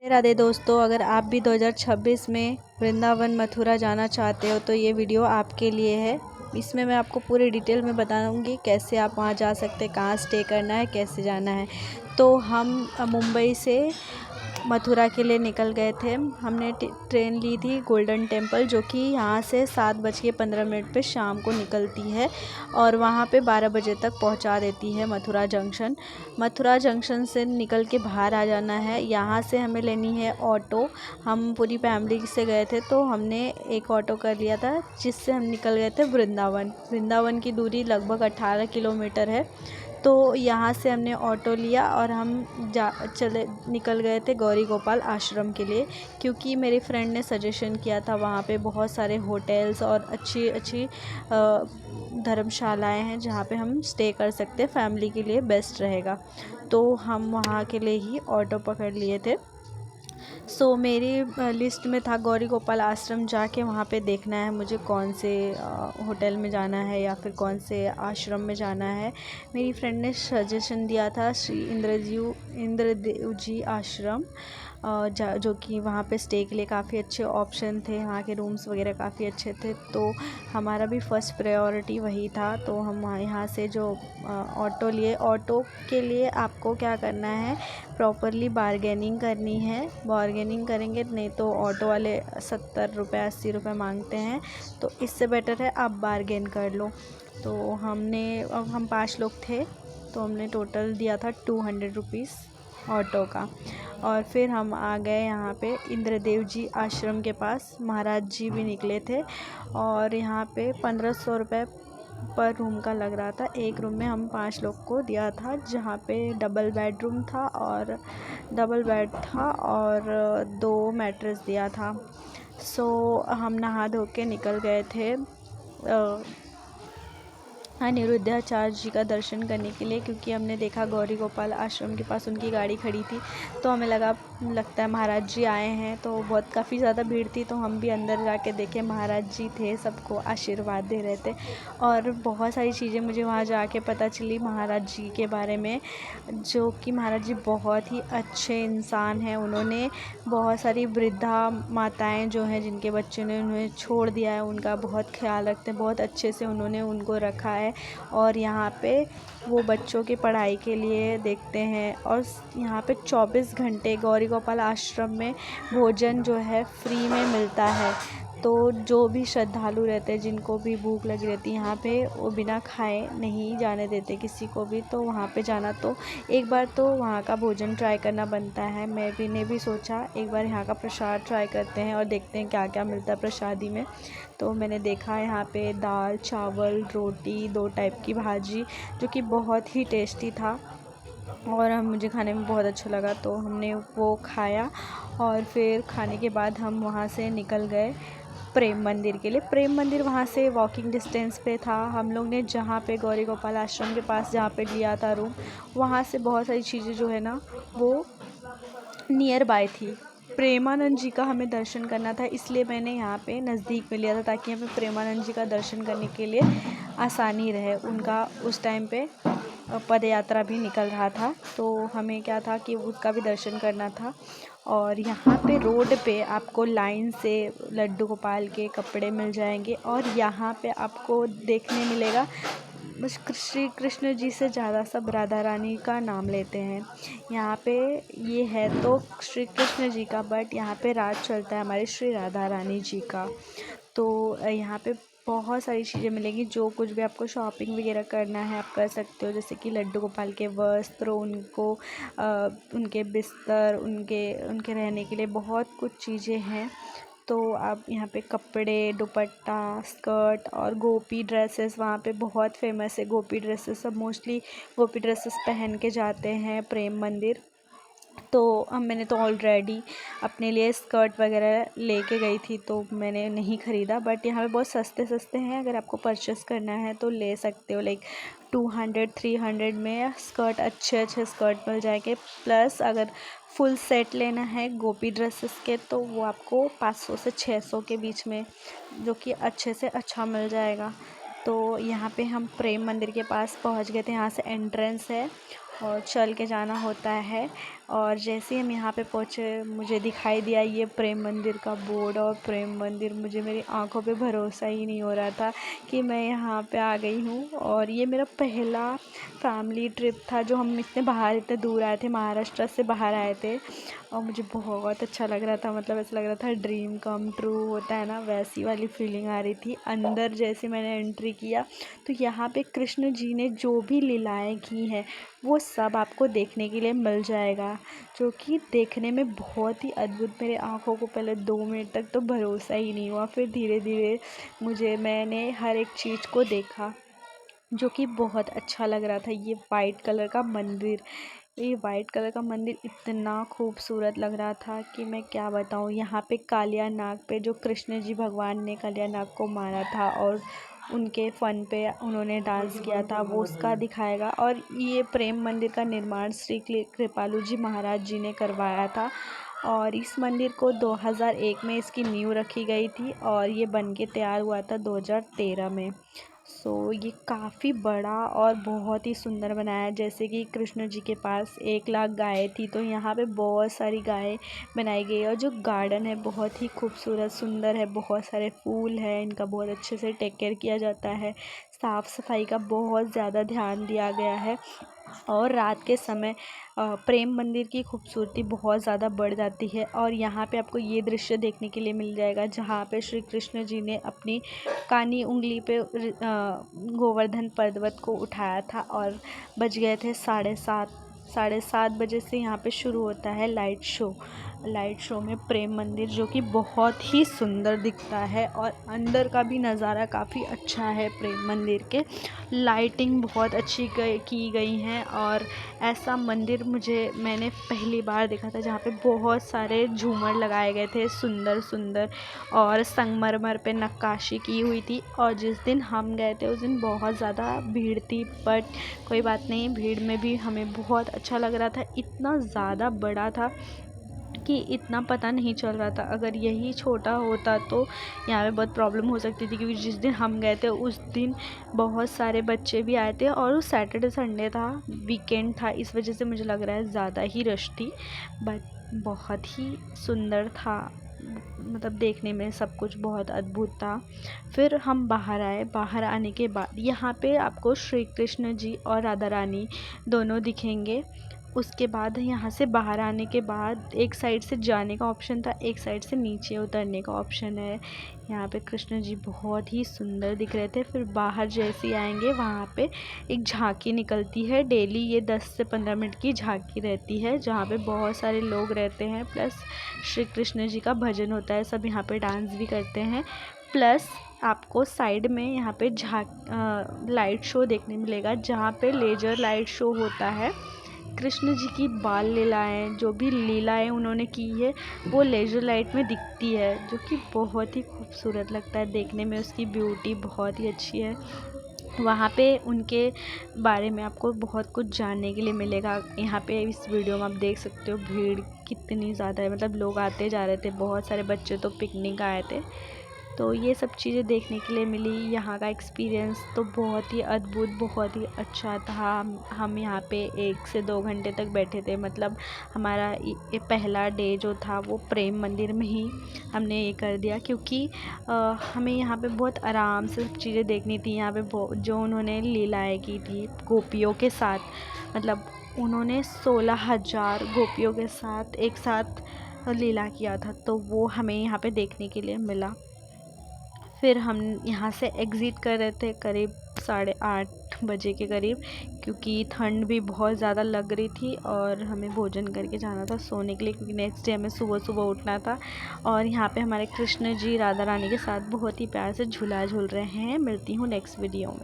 राधे दोस्तों, अगर आप भी 2026 में वृंदावन मथुरा जाना चाहते हो तो ये वीडियो आपके लिए है। इसमें मैं आपको पूरी डिटेल में बताऊंगी कैसे आप वहाँ जा सकते हैं, कहाँ स्टे करना है, कैसे जाना है। तो हम मुंबई से मथुरा के लिए निकल गए थे। हमने ट्रेन ली थी गोल्डन टेम्पल, जो कि यहाँ से 7:15 पे शाम को निकलती है और वहाँ पे 12 बजे तक पहुँचा देती है मथुरा जंक्शन। मथुरा जंक्शन से निकल के बाहर आ जाना है। यहाँ से हमें लेनी है ऑटो। हम पूरी फैमिली से गए थे तो हमने एक ऑटो कर लिया था, जिससे हम निकल गए थे वृंदावन। वृंदावन की दूरी लगभग 18 किलोमीटर है। तो यहाँ से हमने ऑटो लिया और हम निकल गए थे गौरी गोपाल आश्रम के लिए, क्योंकि मेरी फ्रेंड ने सजेशन किया था वहाँ पे बहुत सारे होटल्स और अच्छी अच्छी धर्मशालाएं हैं जहाँ पे हम स्टे कर सकते हैं। फैमिली के लिए बेस्ट रहेगा, तो हम वहाँ के लिए ही ऑटो पकड़ लिए थे। सो मेरी लिस्ट में था गौरी गोपाल आश्रम जाके वहाँ पे देखना है मुझे कौन से होटल में जाना है या फिर कौन से आश्रम में जाना है। मेरी फ्रेंड ने सजेशन दिया था श्री इंद्रदेव जी आश्रम, जो कि वहाँ पे स्टे के लिए काफ़ी अच्छे ऑप्शन थे। वहाँ के रूम्स वगैरह काफ़ी अच्छे थे, तो हमारा भी फर्स्ट प्रायोरिटी वही था। तो हम यहाँ से जो ऑटो लिए, ऑटो के लिए आपको क्या करना है, प्रॉपरली बारगेनिंग करनी है। बारगेनिंग करेंगे नहीं तो ऑटो वाले 70 रुपये 80 रुपये मांगते हैं, तो इससे बेटर है आप बारगेन कर लो। तो हम 5 लोग थे, तो हमने टोटल दिया था 200 रुपीज़ ऑटो का। और फिर हम आ गए यहाँ पे इंद्रदेव जी आश्रम के पास। महाराज जी भी निकले थे और यहाँ पे 1500 रुपये पर रूम का लग रहा था। एक रूम में हम 5 लोग को दिया था, जहाँ पे डबल बेड था और 2 मैट्रेस दिया था। सो हम नहा धो के निकल गए थे अनिरुद्धाचार्य जी का दर्शन करने के लिए, क्योंकि हमने देखा गौरी गोपाल आश्रम के पास उनकी गाड़ी खड़ी थी, तो हमें लगता है महाराज जी आए हैं। तो बहुत काफ़ी ज़्यादा भीड़ थी, तो हम भी अंदर जाके देखे, महाराज जी थे, सबको आशीर्वाद दे रहे थे। और बहुत सारी चीज़ें मुझे वहाँ जाके पता चली महाराज जी के बारे में, जो कि महाराज जी बहुत ही अच्छे इंसान हैं। उन्होंने बहुत सारी वृद्धा माताएँ जो हैं, जिनके बच्चे ने उन्हें छोड़ दिया है, उनका बहुत ख्याल रखते हैं। बहुत अच्छे से उन्होंने उनको रखा है और यहाँ पे वो बच्चों की पढ़ाई के लिए देखते हैं। और यहाँ पे 24 घंटे गौरी गोपाल आश्रम में भोजन जो है फ्री में मिलता है। तो जो भी श्रद्धालु रहते हैं, जिनको भी भूख लगी रहती है, यहाँ पे वो बिना खाए नहीं जाने देते किसी को भी। तो वहाँ पे जाना, तो एक बार तो वहाँ का भोजन ट्राई करना बनता है। ने भी सोचा एक बार यहाँ का प्रसाद ट्राई करते हैं और देखते हैं क्या क्या मिलता है प्रसादी में। तो मैंने देखा यहाँ पे दाल चावल रोटी 2 टाइप की भाजी, जो कि बहुत ही टेस्टी था और मुझे खाने में बहुत अच्छा लगा, तो हमने वो खाया। और फिर खाने के बाद हम वहाँ से निकल गए प्रेम मंदिर के लिए। प्रेम मंदिर वहाँ से वॉकिंग डिस्टेंस पे था। हम लोग ने जहाँ पे गौरी गोपाल आश्रम के पास जहाँ पे लिया था रूम, वहाँ से बहुत सारी चीज़ें जो है ना वो नियर बाय थी। प्रेमानंद जी का हमें दर्शन करना था, इसलिए मैंने यहाँ पे नज़दीक में लिया था, ताकि हमें प्रेमानंद जी का दर्शन करने के लिए आसानी रहे। उनका उस टाइम पे पद यात्रा भी निकल रहा था, तो हमें क्या था कि उसका भी दर्शन करना था। और यहाँ पे रोड पे आपको लाइन से लड्डू गोपाल के कपड़े मिल जाएंगे और यहाँ पे आपको देखने मिलेगा बस श्री कृष्ण जी से ज़्यादा सब राधा रानी का नाम लेते हैं। यहाँ पे ये है तो श्री कृष्ण जी का, बट यहाँ पे राज चलता है हमारे श्री राधा रानी जी का। तो यहाँ पे बहुत सारी चीज़ें मिलेंगी। जो कुछ भी आपको शॉपिंग वगैरह करना है आप कर सकते हो, जैसे कि लड्डू गोपाल के वस्त्र, उनके बिस्तर, उनके रहने के लिए बहुत कुछ चीज़ें हैं। तो आप यहाँ पे कपड़े, दुपट्टा, स्कर्ट और गोपी ड्रेसेस वहाँ पे बहुत फेमस है। गोपी ड्रेसेस सब मोस्टली गोपी ड्रेसेस पहन के जाते हैं प्रेम मंदिर। तो मैंने तो ऑलरेडी अपने लिए स्कर्ट वगैरह लेके गई थी, तो मैंने नहीं ख़रीदा। बट यहाँ पे बहुत सस्ते सस्ते हैं, अगर आपको परचेस करना है तो ले सकते हो। लाइक 200-300 में स्कर्ट, अच्छे स्कर्ट मिल जाएंगे। प्लस अगर फुल सेट लेना है गोपी ड्रेसेस के, तो वो आपको 500 से 600 के बीच में, जो कि अच्छे से अच्छा मिल जाएगा। तो यहाँ पे हम प्रेम मंदिर के पास पहुँच गए थे। यहाँ से एंट्रेंस है और चल के जाना होता है। और जैसे ही हम यहाँ पे पहुँचे मुझे दिखाई दिया ये प्रेम मंदिर का बोर्ड, और प्रेम मंदिर, मुझे मेरी आंखों पे भरोसा ही नहीं हो रहा था कि मैं यहाँ पे आ गई हूँ। और ये मेरा पहला फैमिली ट्रिप था जो हम इतने बाहर, इतने दूर आए थे, महाराष्ट्र से बाहर आए थे, और मुझे बहुत अच्छा लग रहा था। मतलब ऐसा लग रहा था ड्रीम कम ट्रू होता है ना, वैसी वाली फीलिंग आ रही थी। अंदर जैसे मैंने एंट्री किया तो यहाँ पे कृष्ण जी ने जो भी लीलाएं की हैं वो सब आपको देखने के लिए मिल जाएगा, जो कि देखने में बहुत ही अद्भुत। मेरे आँखों को पहले 2 मिनट तक तो भरोसा ही नहीं हुआ, फिर धीरे धीरे मैंने हर एक चीज़ को देखा जो कि बहुत अच्छा लग रहा था। ये वाइट कलर का मंदिर इतना खूबसूरत लग रहा था कि मैं क्या बताऊँ। यहाँ पे कालिया नाग पे जो कृष्ण जी भगवान ने कालिया नाग को मारा था और उनके फन पे उन्होंने डांस किया था, वो उसका दिखाएगा। और ये प्रेम मंदिर का निर्माण श्री कृपालु जी महाराज जी ने करवाया था, और इस मंदिर को 2001 में इसकी नींव रखी गई थी और ये बन के तैयार हुआ था 2013 में। ये काफ़ी बड़ा और बहुत ही सुंदर बनाया है। जैसे कि कृष्ण जी के पास 1 लाख गायें थी, तो यहाँ पे बहुत सारी गायें बनाई गई है। और जो गार्डन है बहुत ही खूबसूरत सुंदर है, बहुत सारे फूल हैं, इनका बहुत अच्छे से टेक केयर किया जाता है, साफ़ सफाई का बहुत ज़्यादा ध्यान दिया गया है। और रात के समय प्रेम मंदिर की खूबसूरती बहुत ज़्यादा बढ़ जाती है। और यहाँ पे आपको ये दृश्य देखने के लिए मिल जाएगा जहाँ पे श्री कृष्ण जी ने अपनी कानी उंगली पे गोवर्धन पर्वत को उठाया था, और बज गए थे 7:30 बजे से यहाँ पे शुरू होता है लाइट शो में प्रेम मंदिर, जो कि बहुत ही सुंदर दिखता है। और अंदर का भी नज़ारा काफ़ी अच्छा है प्रेम मंदिर के, लाइटिंग बहुत अच्छी की गई हैं। और ऐसा मंदिर मैंने पहली बार देखा था जहाँ पे बहुत सारे झूमर लगाए गए थे, सुंदर सुंदर, और संगमरमर पे नक्काशी की हुई थी। और जिस दिन हम गए थे उस दिन बहुत ज़्यादा भीड़ थी, बट कोई बात नहीं, भीड़ में भी हमें बहुत अच्छा लग रहा था। इतना ज़्यादा बड़ा था कि इतना पता नहीं चल रहा था। अगर यही छोटा होता तो यहाँ पे बहुत प्रॉब्लम हो सकती थी, क्योंकि जिस दिन हम गए थे उस दिन बहुत सारे बच्चे भी आए थे और उस सैटरडे संडे था, वीकेंड था, इस वजह से मुझे लग रहा है ज़्यादा ही रश थी। बट बहुत ही सुंदर था, मतलब देखने में सब कुछ बहुत अद्भुत था। फिर हम बाहर आने के बाद यहाँ पे आपको श्री कृष्ण जी और राधा रानी दोनों दिखेंगे। उसके बाद यहाँ से बाहर आने के बाद एक साइड से जाने का ऑप्शन था, एक साइड से नीचे उतरने का ऑप्शन है। यहाँ पे कृष्ण जी बहुत ही सुंदर दिख रहे थे। फिर बाहर जैसे ही आएंगे वहाँ पे एक झांकी निकलती है, डेली ये 10 से 15 मिनट की झांकी रहती है, जहाँ पे बहुत सारे लोग रहते हैं, प्लस श्री कृष्ण जी का भजन होता है, सब यहाँ पे डांस भी करते हैं। प्लस आपको साइड में यहाँ पे लाइट शो देखने मिलेगा, जहाँ पे लेजर लाइट शो होता है। कृष्ण जी की बाल लीलाएँ, जो भी लीलाएँ उन्होंने की है वो लेज़र लाइट में दिखती है, जो कि बहुत ही खूबसूरत लगता है देखने में, उसकी ब्यूटी बहुत ही अच्छी है। वहाँ पे उनके बारे में आपको बहुत कुछ जानने के लिए मिलेगा। यहाँ पे इस वीडियो में आप देख सकते हो भीड़ कितनी ज़्यादा है, मतलब लोग आते जा रहे थे, बहुत सारे बच्चे तो पिकनिक आए थे। तो ये सब चीज़ें देखने के लिए मिली। यहाँ का एक्सपीरियंस तो बहुत ही अद्भुत, बहुत ही अच्छा था। हम यहाँ पे 1 से 2 घंटे तक बैठे थे, मतलब हमारा ये पहला डे जो था वो प्रेम मंदिर में ही हमने ये कर दिया, क्योंकि हमें यहाँ पे बहुत आराम से सब चीज़ें देखनी थी। यहाँ पे जो उन्होंने लीलाएँ की थी गोपियों के साथ, मतलब उन्होंने 16,000 गोपियों के साथ एक साथ लीला किया था, तो वो हमें यहाँ पे देखने के लिए मिला। फिर हम यहाँ से एग्ज़िट कर रहे थे करीब 8:30 बजे के करीब, क्योंकि ठंड भी बहुत ज़्यादा लग रही थी और हमें भोजन करके जाना था सोने के लिए, क्योंकि नेक्स्ट डे हमें सुबह सुबह उठना था। और यहाँ पे हमारे कृष्ण जी राधा रानी के साथ बहुत ही प्यार से झूला झूल रहे हैं। मिलती हूँ नेक्स्ट वीडियो में।